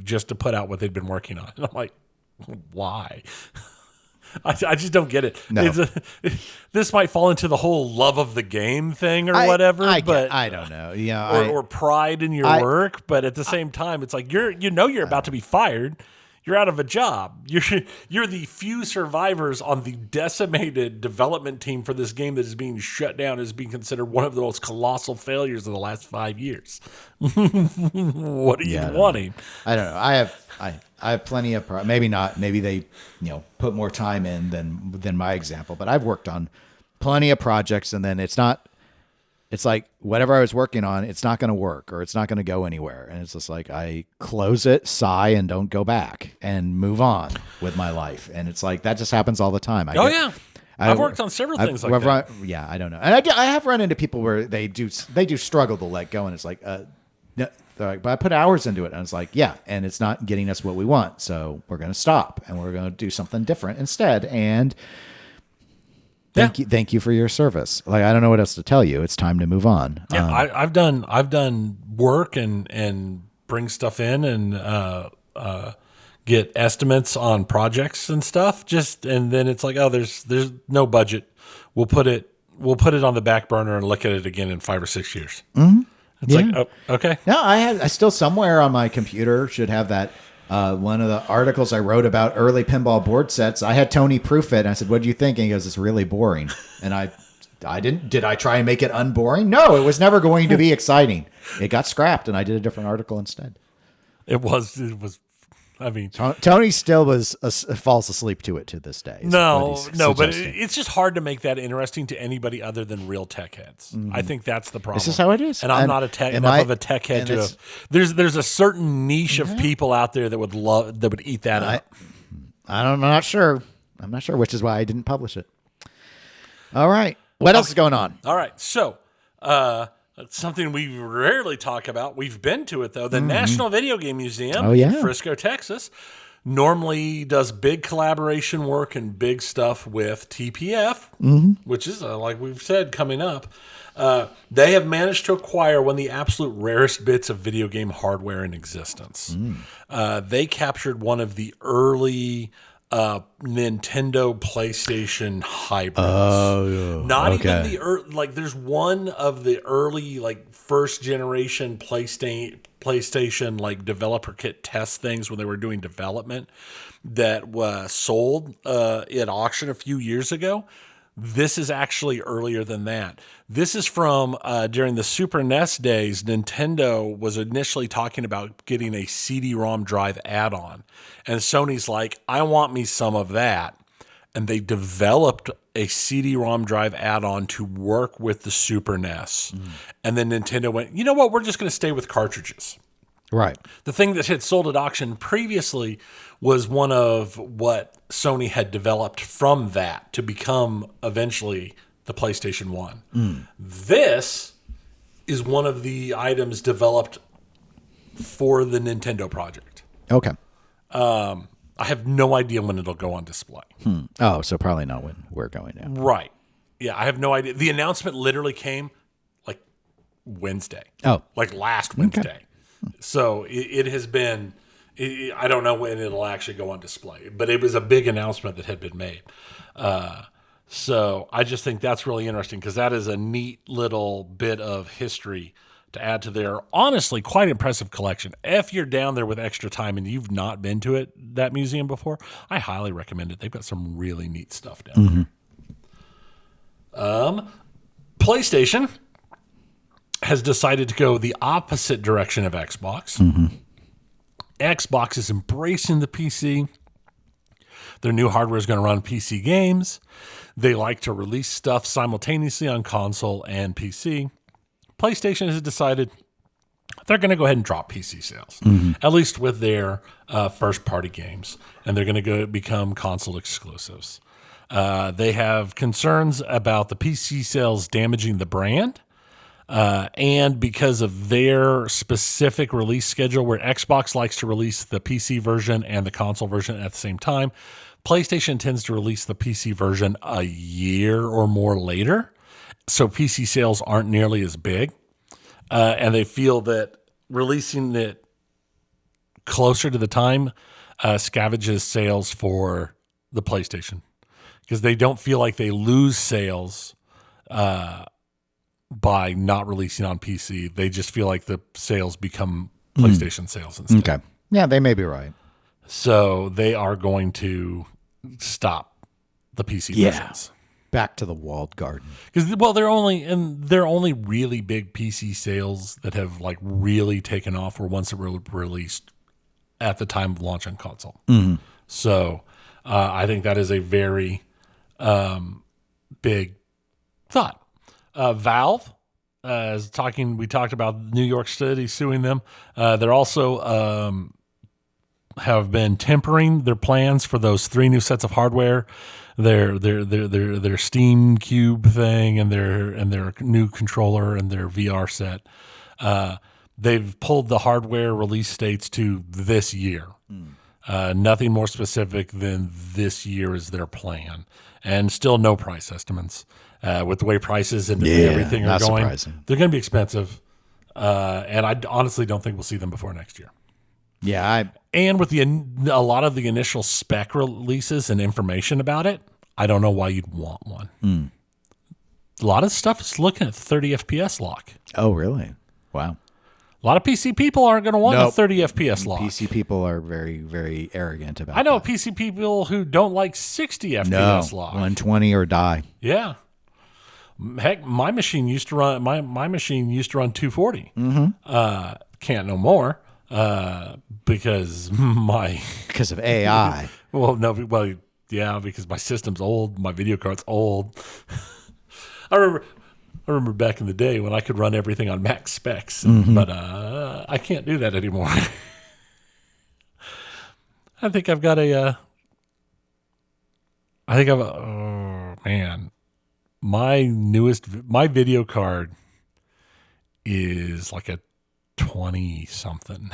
just to put out what they'd been working on. And I'm like, why? I just don't get it. No. This might fall into the whole love of the game thing or whatever, but I don't know. Yeah, or pride in your work. But at the same time, it's like you're about to be fired. You're out of a job. You're the few survivors on the decimated development team for this game that is being shut down, is being considered one of the most colossal failures of the last 5 years. What are you wanting? I don't know. I have plenty of maybe not. Maybe they put more time in than my example. But I've worked on plenty of projects, and then it's not. It's like whatever I was working on, it's not going to work or it's not going to go anywhere. And it's just like I close it, sigh, and don't go back and move on with my life. And it's like that just happens all the time. I've worked on several things like that. Yeah, I don't know. And I have run into people where they do struggle to let go. And it's like, they're like, but I put hours into it. And it's like, yeah, and it's not getting us what we want. So we're going to stop and we're going to do something different instead. And Thank you for your service. Like, I don't know what else to tell you. It's time to move on. Yeah, I've done work and bring stuff in and get estimates on projects and stuff. And then it's like, oh, there's no budget. We'll put it on the back burner and look at it again in 5 or 6 years. Mm-hmm. It's like, oh, okay. No, I still somewhere on my computer should have that. One of the articles I wrote about early pinball board sets, I had Tony proof it, and I said, what do you think? And he goes, it's really boring. And I did I try and make it unboring? No, it was never going to be exciting. It got scrapped, and I did a different article instead. It was, I mean, Tony still falls asleep to it to this day. But it's just hard to make that interesting to anybody other than real tech heads. Mm-hmm. I think that's the problem. This is how it is. And I'm not enough of a tech head to have. There's a certain niche of people out there that would eat that up. I'm not sure. I'm not sure, which is why I didn't publish it. All right. What else is going on? All right. So, something we rarely talk about. We've been to it, though. The National Videogame Museum in Frisco, Texas, normally does big collaboration work and big stuff with TPF, which is, like we've said, coming up. They have managed to acquire one of the absolute rarest bits of video game hardware in existence. They captured one of the early Nintendo PlayStation hybrids. Even the there's one of the early first generation PlayStation developer kit test things when they were doing development that was sold at auction a few years ago. This is actually earlier than that. This is from during the Super NES days. Nintendo was initially talking about getting a CD-ROM drive add-on. And Sony's like, I want me some of that. And they developed a CD-ROM drive add-on to work with the Super NES. And then Nintendo went, you know what? We're just going to stay with cartridges. Right. The thing that had sold at auction previously was one of what Sony had developed from that to become eventually the PlayStation 1. This is one of the items developed for the Nintendo project. Okay. I have no idea when it'll go on display. Oh, so probably not when we're going now. Right. Yeah, I have no idea. The announcement literally came like Wednesday. Oh. Like last Wednesday. So it has been, I don't know when it'll actually go on display, but it was a big announcement that had been made. So I just think that's really interesting because that is a neat little bit of history to add to their honestly quite impressive collection. If you're down there with extra time and you've not been to that museum before, I highly recommend it. They've got some really neat stuff down there. PlayStation has decided to go the opposite direction of Xbox. Xbox is embracing the PC. Their new hardware is going to run PC games. They like to release stuff simultaneously on console and PC. PlayStation has decided they're going to go ahead and drop PC sales, at least with their first-party games, and they're going to go become console exclusives. They have concerns about the PC sales damaging the brand, and because of their specific release schedule where Xbox likes to release the PC version and the console version at the same time, PlayStation tends to release the PC version a year or more later. So PC sales aren't nearly as big, and they feel that releasing it closer to the time scavenges sales for the PlayStation because they don't feel like they lose sales by not releasing on PC. They just feel like the sales become PlayStation sales instead. Okay. Yeah, they may be right. So they are going to stop the PC versions. Back to the walled garden. Because they're only really big PC sales that have like really taken off were ones that were released at the time of launch on console. So I think that is a very big thought. Valve we talked about New York City suing them. They're also have been tempering their plans for those 3 new sets of hardware. Their Steam Cube thing and their new controller and their VR set. They've pulled the hardware release dates to this year. Nothing more specific than this year is their plan, and still no price estimates. With the way prices and everything are going, they're going to be expensive, and I honestly don't think we'll see them before next year. Yeah, and with a lot of the initial spec releases and information about it, I don't know why you'd want one. A lot of stuff is looking at 30 FPS lock. Oh, really? Wow. A lot of PC people aren't going to want a 30 FPS lock. PC people are very, very arrogant about it. I know PC people who don't like 60 FPS lock. 120 or die. Yeah. Heck, my machine used to run 240. Can't no more. Because of AI. Because my system's old, my video card's old. I remember back in the day when I could run everything on max specs, but I can't do that anymore. I think I've got my video card is like a 20 something.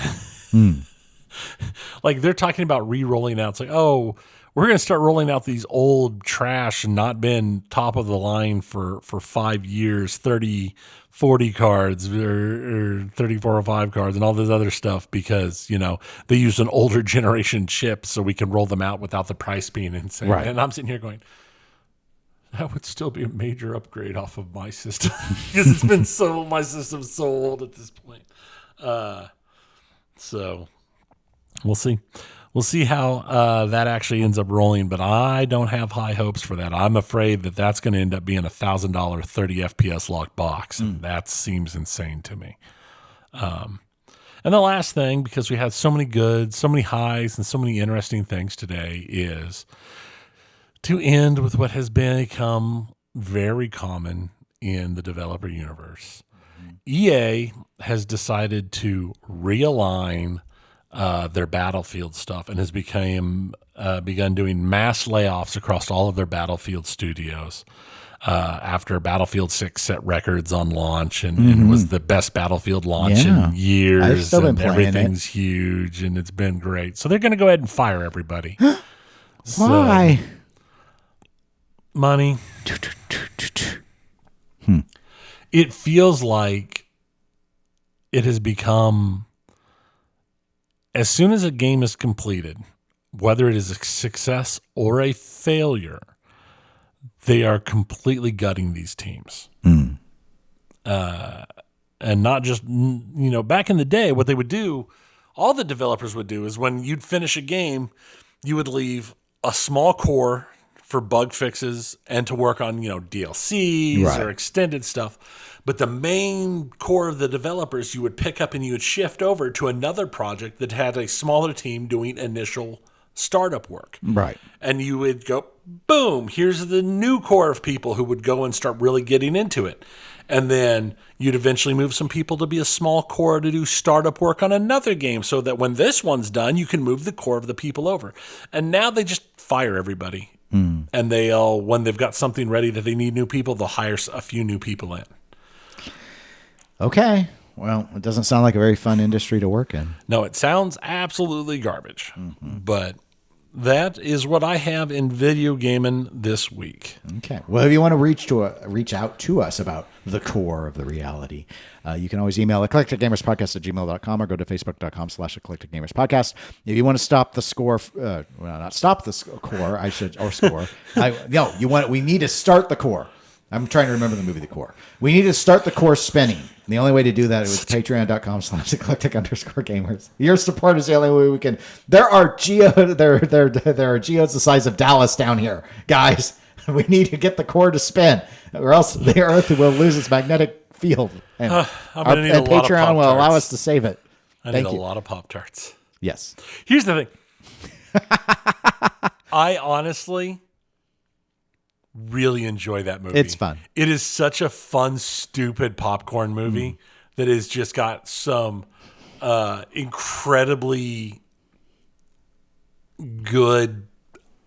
Like they're talking about re-rolling out. It's like, oh, we're going to start rolling out these old trash and not been top of the line for 5 years, 30, 40 cards or 3405 cards and all this other stuff because, they use an older generation chip so we can roll them out without the price being insane. Right. And I'm sitting here going, that would still be a major upgrade off of my system because my system's so old at this point. So we'll see. We'll see how that actually ends up rolling, but I don't have high hopes for that. I'm afraid that that's going to end up being a $1,000 30 FPS lock box, and that seems insane to me. And the last thing, because we had so many goods, so many highs, and so many interesting things today, is to end with what has become very common in the developer universe EA has decided to realign their Battlefield stuff and has begun doing mass layoffs across all of their Battlefield studios. After Battlefield 6 set records on launch and was the best Battlefield launch in years, I've still been and playing everything's huge and it's been great. So they're going to go ahead and fire everybody. Why? Money. It feels like it has become, as soon as a game is completed, whether it is a success or a failure, they are completely gutting these teams. And not just, back in the day, what they would do, all the developers would do is when you'd finish a game, you would leave a small core for bug fixes and to work on, DLCs or extended stuff. But the main core of the developers you would pick up and you would shift over to another project that had a smaller team doing initial startup work. Right. And you would go, boom, here's the new core of people who would go and start really getting into it. And then you'd eventually move some people to be a small core to do startup work on another game so that when this one's done, you can move the core of the people over. And now they just fire everybody. And they'll, when they've got something ready that they need new people, they'll hire a few new people in. Okay. Well, it doesn't sound like a very fun industry to work in. No, it sounds absolutely garbage. But that is what I have in video gaming this week. Okay. Well, if you want to reach out to us about the core of the reality, you can always email eclecticgamerspodcast@gmail.com or go to facebook.com/eclecticgamerspodcast. If you want to stop the score, not stop the core, we need to start the core. I'm trying to remember the movie The Core. We need to start the core spinning. And the only way to do that is patreon.com/eclectic_gamers. Your support is the only way we can. There are geodes the size of Dallas down here, guys. We need to get the core to spin, or else the Earth will lose its magnetic field. And, I'm gonna need a lot of Patreon will allow Pop-Tarts. us to save it. I need a lot of Pop-Tarts. Yes. Here's the thing. I honestly really enjoy that movie. It's fun. It is such a fun, stupid popcorn movie that has just got some incredibly good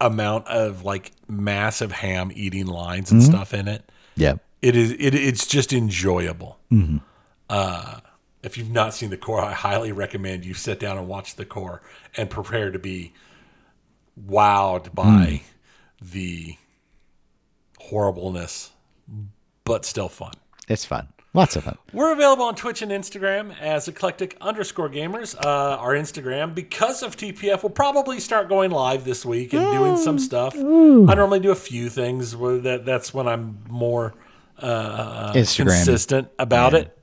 amount of like massive ham eating lines and stuff in it. Yeah. It's just enjoyable. If you've not seen The Core, I highly recommend you sit down and watch The Core and prepare to be wowed by the horribleness, but still fun. It's fun. Lots of fun. We're available on Twitch and Instagram as eclectic_gamers. Our Instagram, because of TPF, will probably start going live this week and doing some stuff. I normally do a few things. That's when I'm more consistent about it.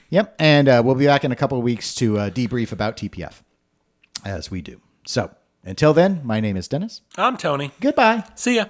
Yep. And we'll be back in a couple of weeks to debrief about TPF, as we do. So until then, my name is Dennis. I'm Tony. Goodbye. See ya.